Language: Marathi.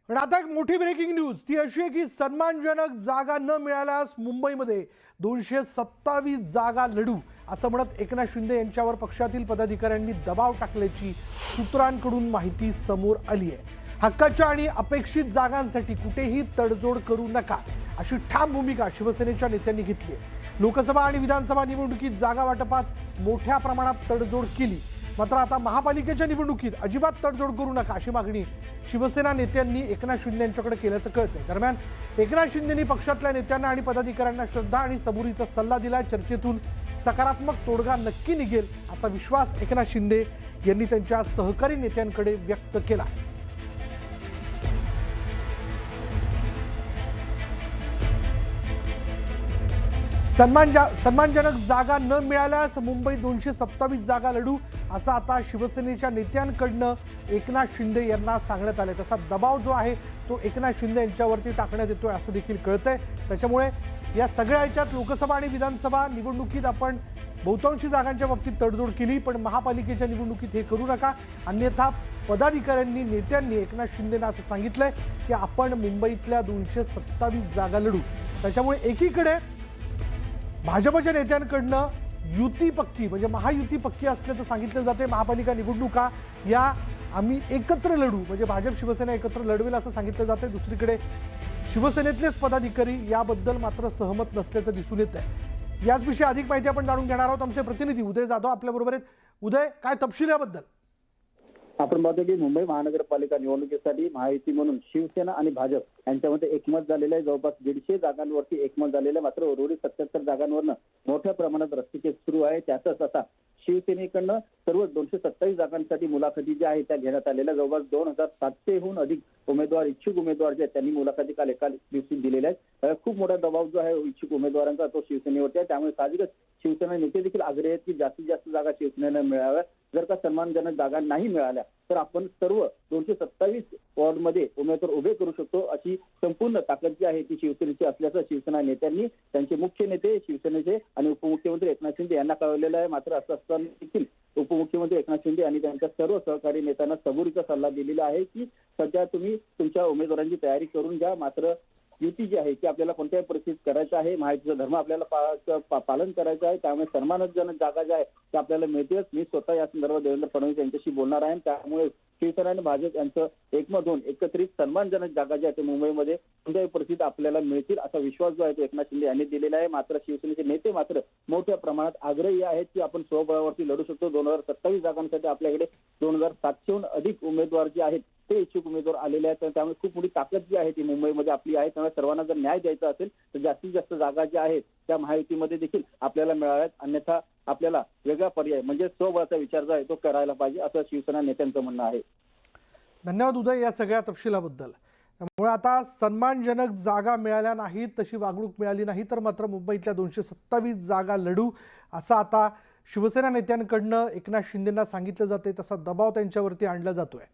पण आता एक मोठी ब्रेकिंग न्यूज ती अशी आहे की सन्मानजनक जागा न मिळाल्यास मुंबईमध्ये 227 जागा लढू असं म्हणत एकनाथ शिंदे यांच्यावर पक्षातील पदाधिकाऱ्यांनी दबाव टाकल्याची सूत्रांकडून माहिती समोर आली आहे। हक्काच्या आणि अपेक्षित जागांसाठी कुठेही तडजोड करू नका अशी ठाम भूमिका शिवसेनेच्या नेत्यांनी घेतली आहे। लोकसभा आणि विधानसभा निवडणुकीत जागा वाटपात मोठ्या प्रमाणात तडजोड केली, मात्र आता महापालिकेच्या निवडणुकीत अजिबात तडजोड करू नका अशी मागणी शिवसेना नेत्यांनी एकनाथ शिंदे यांच्याकडे केल्याचं कळतंय। दरम्यान एकनाथ शिंदेंनी पक्षातल्या नेत्यांना आणि पदाधिकाऱ्यांना श्रद्धा आणि सबुरीचा सल्ला दिला। चर्चेतून सकारात्मक तोडगा नक्की निघेल असा विश्वास एकनाथ शिंदे यांनी त्यांच्या सहकारी नेत्यांकडे व्यक्त केला। सन्मानजनक जागा न मिळाल्यास मुंबईत 227 जागा लढू असं आता शिवसेनेच्या नेत्यांकडनं एकनाथ शिंदे यांना सांगण्यात आले। तसा दबाव जो आहे तो एकनाथ शिंदे यांच्यावरती टाकण्यात येतोय असं देखील कळतंय। त्याच्यामुळे या सगळ्या ह्याच्यात लोकसभा आणि विधानसभा निवडणुकीत आपण बहुतांशी जागांच्या बाबतीत तडजोड केली, पण महापालिकेच्या निवडणुकीत हे करू नका, अन्यथा पदाधिकाऱ्यांनी नेत्यांनी एकनाथ शिंदेंना असं सांगितलंय की आपण मुंबईतल्या 227 जागा लढू। त्याच्यामुळे एकीकडे भाजपच्या नेत्यांकडनं युती पक्की म्हणजे महायुती पक्की असल्याचं सांगितलं जाते। महापालिका निवडणुका या आम्ही एकत्र लढू म्हणजे भाजप शिवसेना एकत्र लढवेल असं सांगितलं जाते। दुसरीकडे शिवसेनेतलेच पदाधिकारी याबद्दल मात्र सहमत नसल्याचं दिसून येत आहे। याचविषयी अधिक माहिती आपण जाणून घेणार आहोत। आमचे प्रतिनिधी उदय जाधव आपल्याबरोबर आहेत। उदय, काय तपशील याबद्दल? आपण पाहतो की मुंबई महानगरपालिका निवडणुकीसाठी महायुती म्हणून शिवसेना आणि भाजप यांच्यामध्ये एकमत झालेलं आहे। जवळपास 150 जागांवरती एकमत झालेलं आहे, मात्र उर्वरित 77 जागांवरनं मोठ्या प्रमाणात रस्सीखेच सुरू आहे। त्यातच आता शिवसेनेकडनं सर्व 227 जागांसाठी मुलाखती ज्या आहेत त्या घेण्यात आलेल्या। जवळपास 2700हून अधिक उमेदवार इच्छुक उमेदवार जे आहेत त्यांनी मुलाखती काल एका दिवशी दिलेल्या आहेत। खूप मोठा दबाव जो आहे इच्छुक उमेदवारांचा तो शिवसेनेवरती आहे। त्यामुळे साहजिकच शिवसेना नेते देखील आग्रही आहेत की जास्तीत जास्त जागा शिवसेनेला मिळाव्या। जर का सन्मानजनक जागा नाही मिळाल्या तर आपण सर्व 227 वॉर्डमध्ये उमेदवार उभे करू शकतो अशी संपूर्ण ताकद जी आहे ती शिवसेनेची असल्याचं शिवसेना नेत्यांनी त्यांचे मुख्य नेते शिवसेनेचे आणि उपमुख्यमंत्री एकनाथ शिंदे यांना कळवलेलं आहे। मात्र असं असताना देखील उपमुख्यमंत्री एकनाथ शिंदे यांनी त्यांच्या सर्व सहकारी नेत्यांना सबुरीचा सल्ला दिलेला आहे की सध्या तुम्ही तुमच्या उमेदवारांची तयारी करून घ्या, मात्र युती जी आहे ती आपल्याला कोणत्याही परिस्थितीत करायचं आहे। महायुतीचा धर्म आपल्याला पालन करायचं आहे। त्यामुळे सन्मानजनक जागा ज्या आहेत त्या आपल्याला मिळतेच। मी स्वतः या संदर्भात देवेंद्र फडणवीस यांच्याशी बोलणार आहे। त्यामुळे शिवसेना आणि भाजप यांचं एकमत होऊन एकत्रित सन्मानजनक जागा ज्या आहेत मुंबईमध्ये कोणत्याही परिस्थितीत आपल्याला मिळतील असा विश्वास जो आहे तो एकनाथ शिंदे यांनी दिलेला आहे। मात्र शिवसेनेचे नेते मात्र मोठ्या प्रमाणात आग्रही आहेत की आपण स्वबळावरती लढू शकतो। 2027 जागांसाठी आपल्याकडे 2700हून अधिक उमेदवार जे आहेत ते इच्छुक उमेदवार आलेले आहेत। त्यामुळे खूप मोठी ताकद जी आहे ती मुंबईमध्ये आपली आहे। त्यामुळे सर्वांना जर न्याय द्यायचा असेल तर जास्तीत जास्त जागा ज्या आहेत त्या महायुतीमध्ये देखील आपल्याला मिळाव्यात, अन्यथा आपल्याला वेगळा पर्याय म्हणजे स्वबळाचा विचार जो आहे तो करायला पाहिजे असं शिवसेना नेत्यांचं म्हणणं आहे। धन्यवाद उदय या सगळ्या तपशिलाबद्दल। त्यामुळे आता सन्मानजनक जागा मिळाल्या नाहीत, तशी वागणूक मिळाली नाही तर मात्र मुंबईतल्या 227 जागा लढू असं आता शिवसेना नेत्यांकडनं एकनाथ शिंदेंना सांगितलं जाते। तसा दबाव त्यांच्यावरती आणला जातोय।